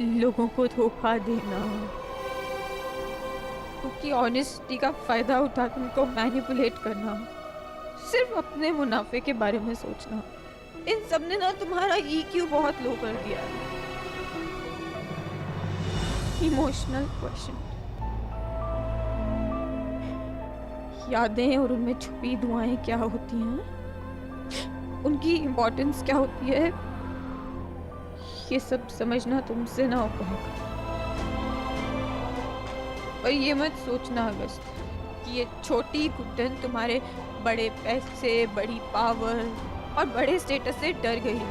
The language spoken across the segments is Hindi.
लोगों को धोखा देना, उनकी ऑनेस्टी का फायदा उठा उनको मैनिपुलेट करना, सिर्फ अपने मुनाफे के बारे में सोचना, इन सब ने ना तुम्हारा ईक्यू बहुत लो कर दिया है। इमोशनल क्वेश्चन, यादें और उनमें छुपी दुआएं क्या होती हैं, उनकी इम्पोर्टेंस क्या होती है, ये सब समझना तुमसे ना हो पाएगा। और ये मत सोचना अगस्त कि ये छोटी घुटन तुम्हारे बड़े पैसे, बड़ी पावर और बड़े स्टेटस से डर गई।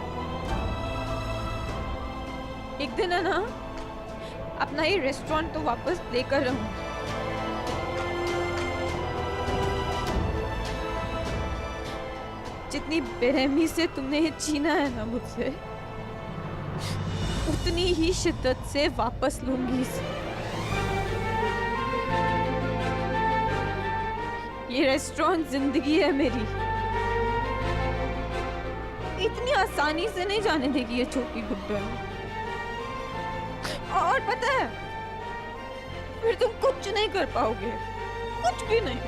एक दिन है ना, अपना ये रेस्टोरेंट तो वापस लेकर रहूंगी। जितनी बेरहमी से तुमने ये छीना है ना मुझसे, उतनी ही शिद्दत से वापस लूंगी इसे। ये रेस्टोरेंट जिंदगी है मेरी, इतनी आसानी से नहीं जाने देगी ये छोटी गुड्डन। और पता है, फिर तुम कुछ नहीं कर पाओगे, कुछ भी नहीं।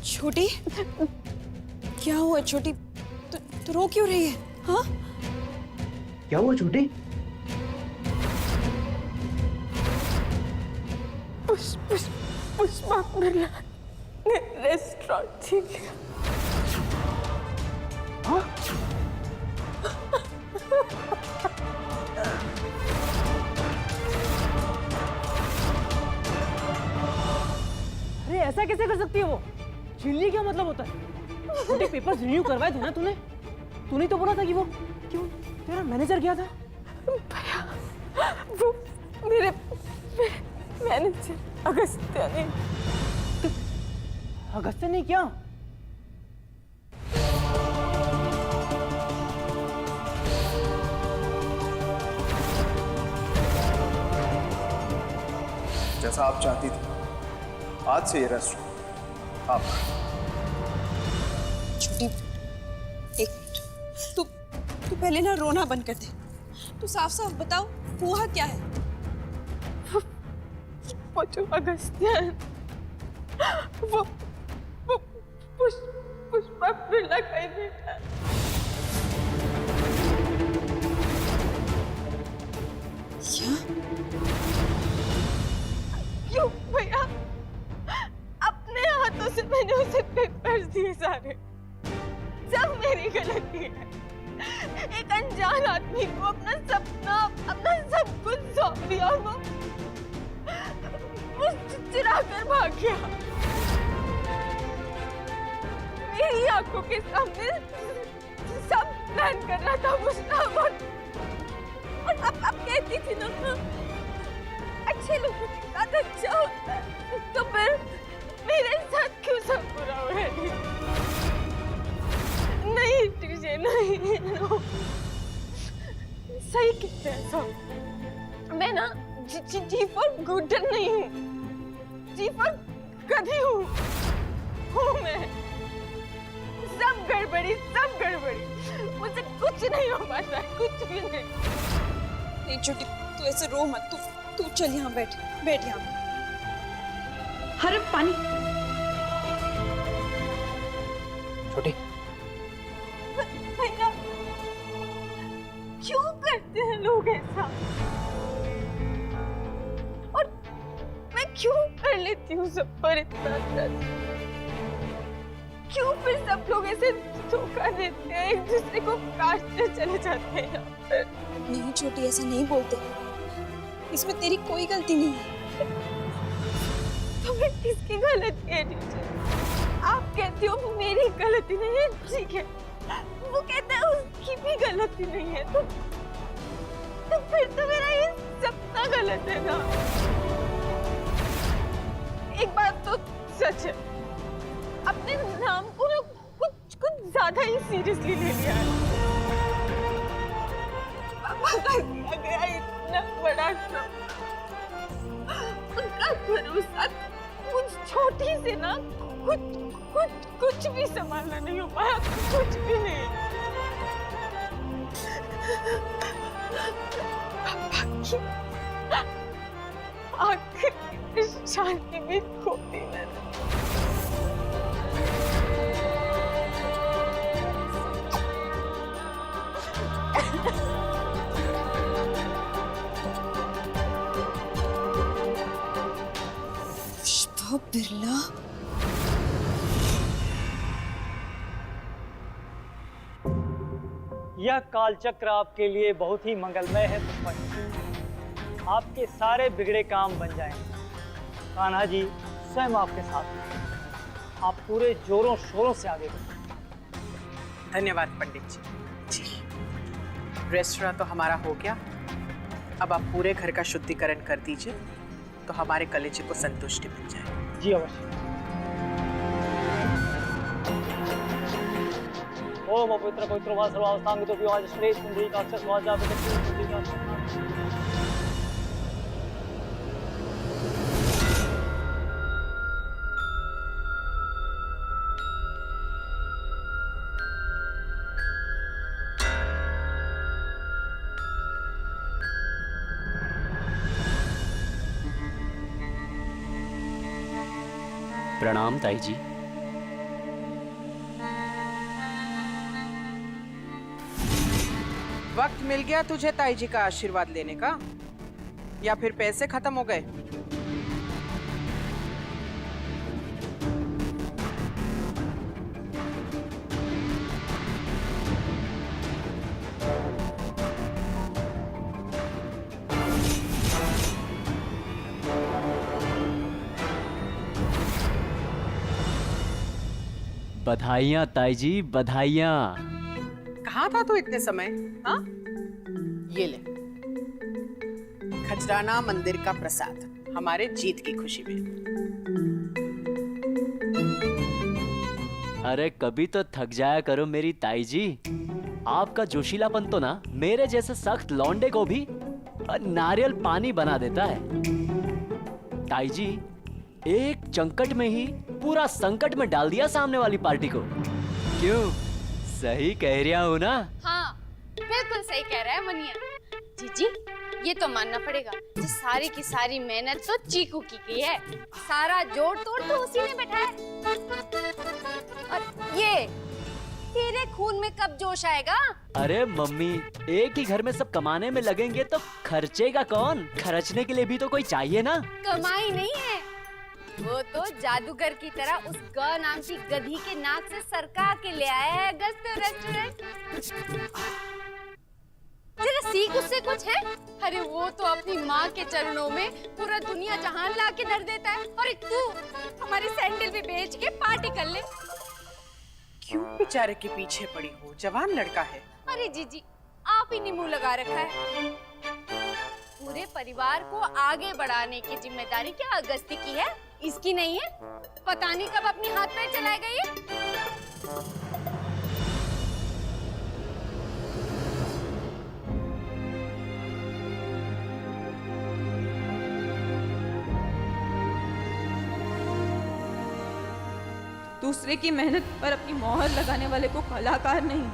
छोटी, क्या हुआ छोटी? तू रो क्यों रही है? हाँ, क्या हुआ छोटी? पुष्पा ने रेस्टोरेंट छीन लिया। हाँ? अरे ऐसा कैसे कर सकती है वो? छीनने क्या मतलब होता है? छोटे पेपर्स रिन्यू करवाए थे ना तूने? तूने तो बोला था कि वो क्यों तेरा मैनेजर गया था। भैया, वो मेरे मैनेजर अगस्त्य ने। अगस्त्य ने क्या? जैसा आप चाहती थी, आज से ये रेस्टोरेंट आप। छोटी, एक मिनट, तू पहले ना रोना बंद कर दे। तू साफ साफ बताओ, हुआ क्या है? वो जो अगस्त्य है, वो पुष्पा बिरला का ही बेटा है। क्या? क्यों भैया? अपने हाथों से मैंने उसे पेपर्स दिए सारे, सब मेरी गलती है। एक अनजान आदमी को अपना सपना, अपना सब कुछ सौंप दिया, वो चुरा कर भाग गया। मेरी आंखों के सामने सब प्लान कर रहा था उसका, और अब कहती थी ना, अच्छे लोगों के साथ अच्छा होता है, तो फिर मेरे साथ क्यों सब बुरा हुआ है? घुटन नहीं हूँ, चीफ और गधी हूँ मैं। सब गड़बड़ी, मुझसे कुछ नहीं हो पाता, कुछ भी नहीं। नहीं छोटी, तू ऐसे रो मत। तू चल यहाँ बैठ यहाँ। हरे पानी। छोटी, भैया क्यों करते हैं लोग ऐसा? और मैं क्यों कर लेती हूँ सब पर इतना दर्द? क्यों फिर सब लोग ऐसे धोखा देते हैं, एक दूसरे को काटते चले जाते हैं यहाँ पर? नहीं छोटी, ऐसा नहीं बोलते। इसमें तेरी कोई गलती नहीं है। तो मैं किसकी गलती है टीचर? आप कहती हो मेरी गलती नहीं है, ठीक है। वो कहता है उसकी भी गलती नहीं है, तो फिर तो मेरा ये सपना गलत है ना। एक बात तो सच है, अपने नाम को ना कुछ ज्यादा ही सीरियसली ले लिया है। पापा का दिया गया इतना बड़ा सपना, उनका भरोसा कुछ छोटी से ना कुछ भी संभालना नहीं हो पाया, कुछ भी नहीं। पापा की आखिरी शांति भी खो दी मैंने। पुष्पा बिरला, यह कालचक्र आपके लिए बहुत ही मंगलमय है पुष्पा जी। आपके सारे बिगड़े काम बन जाएंगे। कान्हा जी स्वयं आपके साथ हैं। आप पूरे जोरों शोरों से आगे बढ़ें। धन्यवाद पंडित जी। रेस्टोरेंट तो हमारा हो गया, अब आप पूरे घर का शुद्धिकरण कर दीजिए तो हमारे कलेजे को संतुष्टि मिल जाए। जी अवश्य। ओम पवित्र पवित्र वा सर्वावस्थांग तो विवाह श्रेष्ठ कुंडली का अक्षर स्वाजा कुंडली का प्रणाम ताई जी। वक्त मिल गया तुझे ताई जी का आशीर्वाद लेने का, या फिर पैसे खत्म हो गए? बधाइयाँ ताई जी, बधाइयाँ। कहाँ था तू इतने समय? हाँ, ये ले खजराना मंदिर का प्रसाद, हमारे जीत की खुशी में। अरे कभी तो थक जाया करो मेरी ताई जी। आपका जोशीलापन तो ना मेरे जैसे सख्त लौंडे को भी नारियल पानी बना देता है। ताई जी, एक चंकट में ही पूरा संकट में डाल दिया सामने वाली पार्टी को। क्यों, सही कह रहा हूँ ना? हाँ, बिल्कुल सही कह रहा है मनिया। जीजी, ये तो मानना पड़ेगा, ये सारी की सारी मेहनत तो चीकू की है। सारा जोड़ तोड़ तो उसी ने बैठाया। और ये तेरे खून में कब जोश आएगा? अरे मम्मी, एक ही घर में सब कमाने में लगेंगे तो खर्चेगा कौन? खर्चने के लिए भी तो कोई चाहिए ना। कमाई नहीं है, वो तो जादूगर की तरह उस ग नाम की गधी के नाक से सरका के ले आया है अगस्त रेस्टोरेंट। जरा सीख उससे कुछ है। अरे वो तो अपनी माँ के चरणों में पूरा दुनिया जहान ला के धर देता है, और तू हमारी सैंडल भी बेच के पार्टी कर ले। क्यों बेचारे के पीछे पड़ी हो? जवान लड़का है। अरे जीजी, आप ही ने मुंह लगा रखा है। पूरे परिवार को आगे बढ़ाने की जिम्मेदारी क्या अगस्ती की है, इसकी नहीं है? पता नहीं कब अपनी हाथ पैर चलाएगा ये। दूसरे की मेहनत पर अपनी मोहर लगाने वाले को कलाकार नहीं,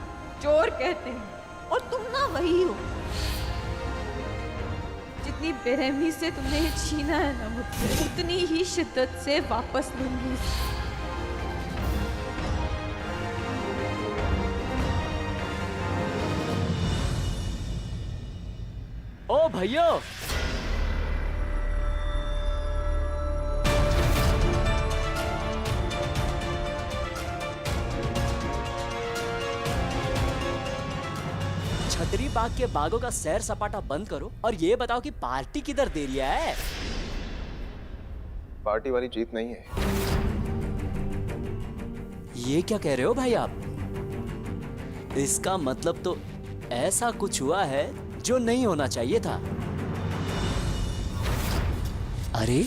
चोर कहते हैं। और तुम ना वही हो। जितनी बेरहमी से तुमने ये छीना है ना मुझसे, उतनी ही शिद्दत से वापस लूंगी। ओ भैया, छतरी बाग के बागों का सैर सपाटा बंद करो और ये बताओ कि पार्टी किधर दे रही है? पार्टी वाली जीत नहीं है। ये क्या कह रहे हो भाई आप? इसका मतलब तो ऐसा कुछ हुआ है जो नहीं होना चाहिए था। अरे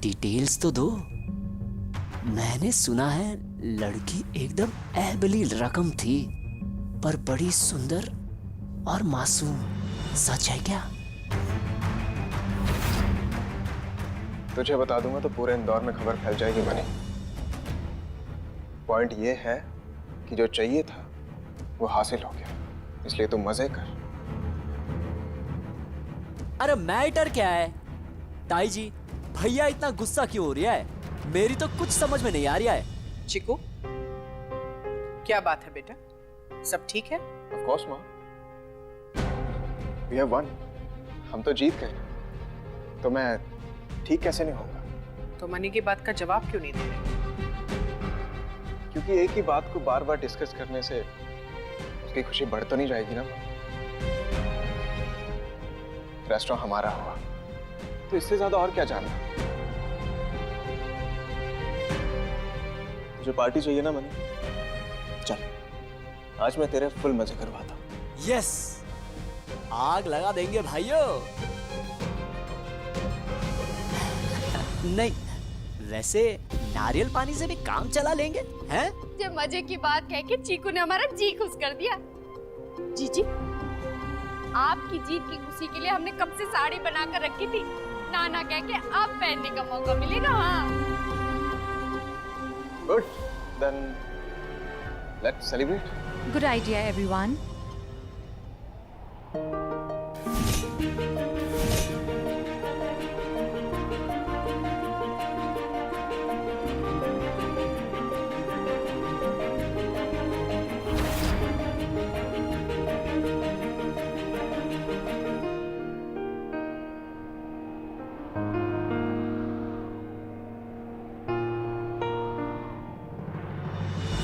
डिटेल्स तो दो। मैंने सुना है लड़की एकदम ऐबली रकम थी, पर बड़ी सुंदर और मासूम। सच है क्या? तुझे बता दूंगा तो पूरे इंदौर में खबर फैल जाएगी मनी। पॉइंट ये है कि जो चाहिए था वो हासिल हो गया, इसलिए तू मजे कर। अरे मैटर क्या है? ताई जी, भैया इतना गुस्सा क्यों हो रहा है? मेरी तो कुछ समझ में नहीं आ रहा है। चिकू, क्या बात है बेटा? सब ठीक है? Of course, माँ। We have won. हम तो जीत गए, तो मैं ठीक कैसे नहीं होगा? तो मनी की बात का जवाब क्यों नहीं दे रहे? क्योंकि एक ही बात को बार बार डिस्कस करने से उसकी खुशी बढ़ तो नहीं जाएगी ना। रेस्टोरेंट हमारा हुआ, तो इससे ज्यादा और क्या जानना? मुझे पार्टी चाहिए ना मनी? चल, आज मैं तेरे फुल मजे करवाता हूँ। यस, आग लगा देंगे भाइयों। नहीं, वैसे नारियल पानी से भी काम चला लेंगे, हैं? जब मजे की बात कह के चीकू ने हमारा जी खुश कर दिया। जीजी, आपकी जीत की खुशी के लिए हमने कब से साड़ी बनाकर रखी थी। नाना कह के आप पहनने का मौका मिलेगा। हाँ, good, then let's celebrate. Good idea, everyone.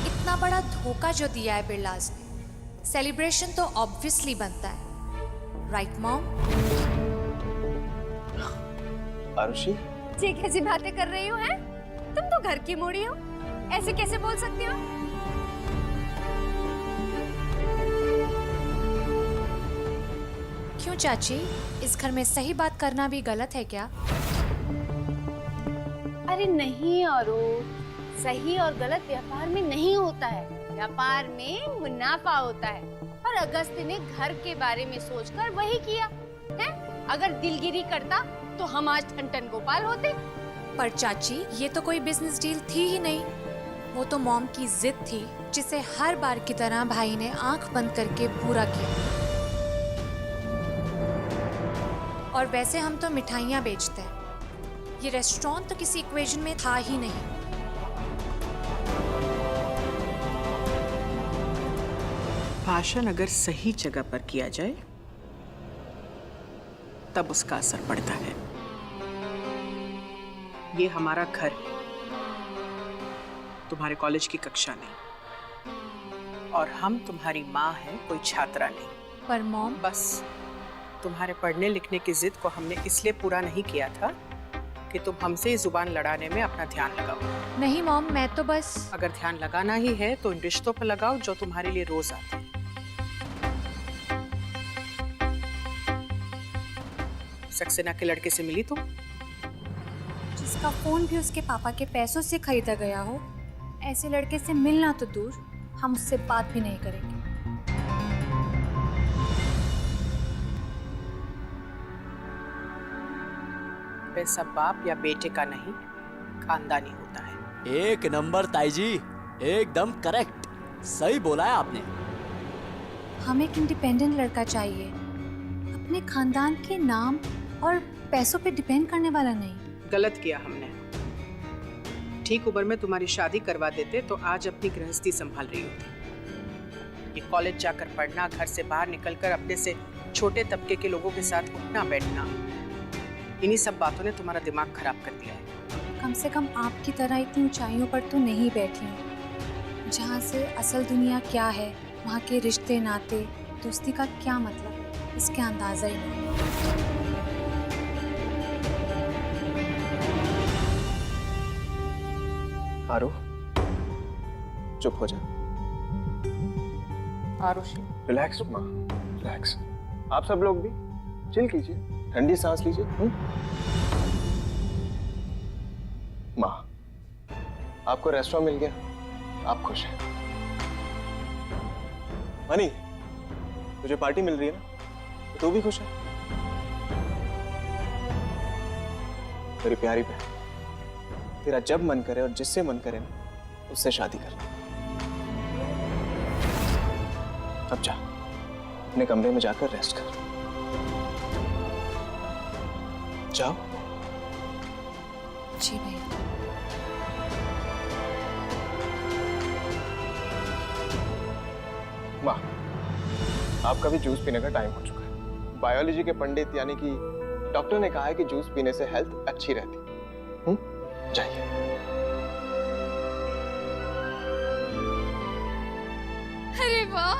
इतना बड़ा धोखा जो दिया है बिरलाज ने, सेलिब्रेशन तो ऑब्वियसली बनता है, राइट मॉम? आरुषि, ये कैसी बातें कर रही हो? हैं? तुम तो घर की मोड़ी हो, ऐसे कैसे बोल सकती हो? क्यों चाची, इस घर में सही बात करना भी गलत है क्या? अरे नहीं औरो, सही और गलत व्यापार में नहीं होता है, व्यापार में मुनाफा होता है। और अगस्त ने घर के बारे में सोचकर वही किया है। अगर दिलगिरी करता तो हम आज ठन गोपाल होते। पर चाची, ये तो कोई बिजनेस डील थी ही नहीं, वो तो मॉम की जिद थी, जिसे हर बार की तरह भाई ने आंख बंद करके पूरा किया। और वैसे हम तो मिठाइयाँ बेचते हैं, ये रेस्टोरेंट तो किसी इक्वेशन में था ही नहीं। भाषण अगर सही जगह पर किया जाए तब उसका असर पड़ता है। ये हमारा घर है, तुम्हारे कॉलेज की कक्षा नहीं, और हम तुम्हारी माँ है, कोई छात्रा नहीं। पर मॉम, बस तुम्हारे पढ़ने लिखने की जिद को हमने इसलिए पूरा नहीं किया था कि तुम हमसे जुबान लड़ाने में अपना ध्यान लगाओ। नहीं मॉम, मैं तो बस। अगर ध्यान लगाना ही है तो इन रिश्तों पर लगाओ जो तुम्हारे लिए रोज आते हैं। सक्सेना के लड़के से मिली तुम? जिसका फोन भी उसके पापा के पैसों से खरीदा गया हो, ऐसे लड़के से मिलना तो दूर, हम उससे बात भी नहीं करेंगे। पैसा बाप या बेटे का नहीं, खानदानी होता है। एक नंबर ताई जी, एकदम करेक्ट, सही बोला है आपने। हमें एक इंडिपेंडेंट लड़का चाहिए, अपने खानदान के नाम और पैसों पे डिपेंड करने वाला नहीं। गलत किया हमने। ठीक उम्र में तुम्हारी शादी करवा देते तो आज अपनी गृहस्थी संभाल रही होती। ये कॉलेज जाकर पढ़ना, घर से बाहर निकलकर अपने से छोटे तबके के लोगों के साथ उठना बैठना, इन्हीं सब बातों ने तुम्हारा दिमाग खराब कर दिया है। कम से कम आपकी तरह इतनी ऊंचाइयों पर तो नहीं बैठी हूँ, जहाँ से असल दुनिया क्या है, वहाँ के रिश्ते नाते, दोस्ती का क्या मतलब, इसके अंदाजा ही नहीं। आरो, चुप हो जा। आरुषि, रिलैक्स माँ, रिलैक्स। आप सब लोग भी चिल कीजिए, ठंडी सांस लीजिए। माँ, आपको रेस्टोरेंट मिल गया, आप खुश हैं। मनी, तुझे पार्टी मिल रही है ना, तो तू भी खुश है। मेरी प्यारी बहन, तेरा जब मन करे और जिससे मन करे ना, उससे शादी कर। अब जा, अपने कमरे में जाकर रेस्ट कर। जाओ। जी भैया। माँ, आपका भी जूस पीने का टाइम हो चुका है। बायोलॉजी के पंडित यानी कि डॉक्टर ने कहा है कि जूस पीने से हेल्थ अच्छी रहती है। जाइए। अरे वाह,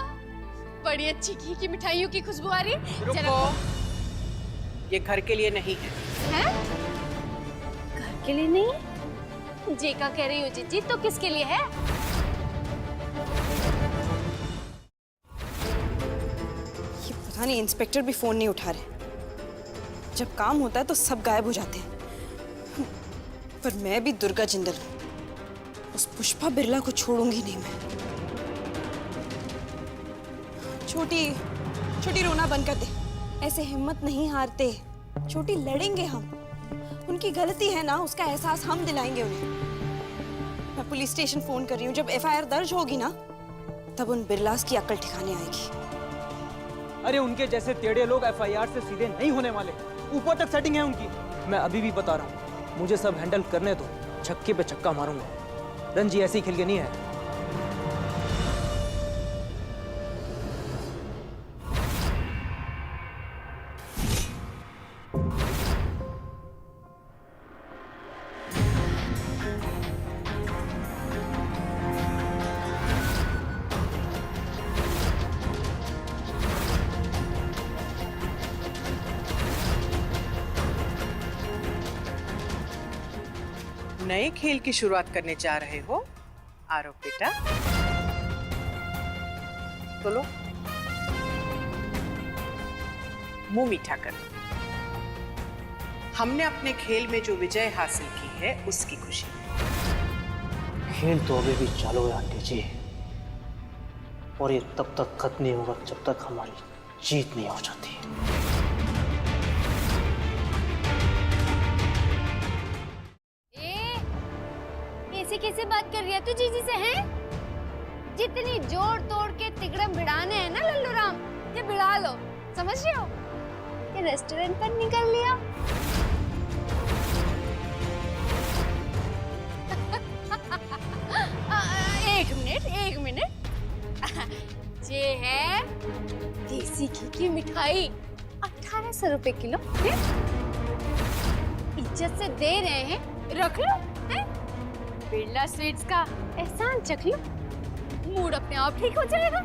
बड़ी अच्छी घी की मिठाइयों की खुशबू आ रही है। रुको, ये घर के लिए नहीं है। हैं? घर के लिए नहीं? जेका कह रही हो जीजी, तो किसके लिए है? ये पता नहीं, इंस्पेक्टर भी फोन नहीं उठा रहे। जब काम होता है तो सब गायब हो जाते हैं। पर मैं भी दुर्गा जिंदल हूं, उस पुष्पा बिरला को छोड़ूंगी नहीं मैं। छोटी छोटी रोना बंद कर दे, ऐसे हिम्मत नहीं हारते। छोटी लड़ेंगे हम, उनकी गलती है ना, उसका एहसास हम दिलाएंगे उन्हें। मैं पुलिस स्टेशन फोन कर रही हूँ। जब एफआईआर दर्ज होगी ना, तब उन बिरलास की अक्ल ठिकाने आएगी। अरे उनके जैसे टेढ़े लोग एफआईआर से सीधे नहीं होने वाले, ऊपर तक सेटिंग है उनकी। मैं अभी भी बता रहा हूँ, मुझे सब हैंडल करने दो, छक्के पे छक्का मारूंगा। रंजी ऐसे ही खेल के नहीं है। नए खेल की शुरुआत करने जा रहे हो आरव बेटा? तो लो, मुंह मीठा कर। हमने अपने खेल में जो विजय हासिल की है उसकी खुशी। खेल तो अभी भी चालू है आंटी जी, और ये तब तक खत्म नहीं होगा जब तक हमारी जीत नहीं हो जाती। ऐसे कैसे बात कर रही है तू जीजी से? हैं? जितनी जोड़ तोड़ के तिकड़म भिड़ाने हैं ना लल्लू राम, ये भिड़ा लो, समझ रहे हो? ये रेस्टोरेंट पर निकल लिया। एक मिनट। ये है देसी घी की मिठाई, 1800 रुपए किलो। इज्जत से दे रहे हैं, रख लो। हैं? बिरला स्वीट्स का एहसान चख लो, मूड अपने आप ठीक हो जाएगा।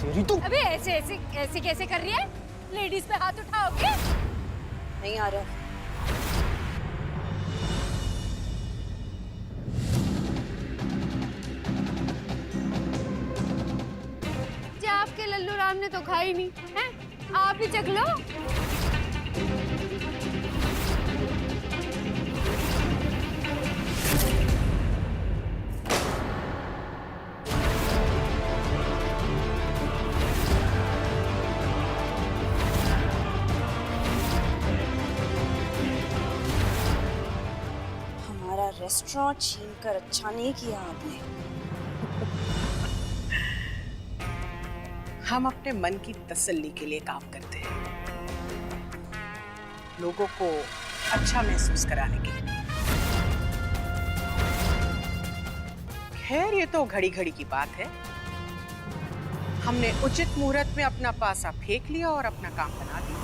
तेरी तो अबे ऐसे कैसे कर रही है? लेडीज पे हाथ उठाओगे? नहीं आ रहा। जा, आपके लल्लू राम ने तो खाई नहीं है, आप ही चख लो। रेस्टोरेंट छीन कर अच्छा नहीं किया आपने। हम अपने मन की तसल्ली के लिए काम करते हैं, लोगों को अच्छा महसूस कराने के लिए। खैर ये तो घड़ी घड़ी की बात है। हमने उचित मुहूर्त में अपना पासा फेंक लिया और अपना काम बना दिया।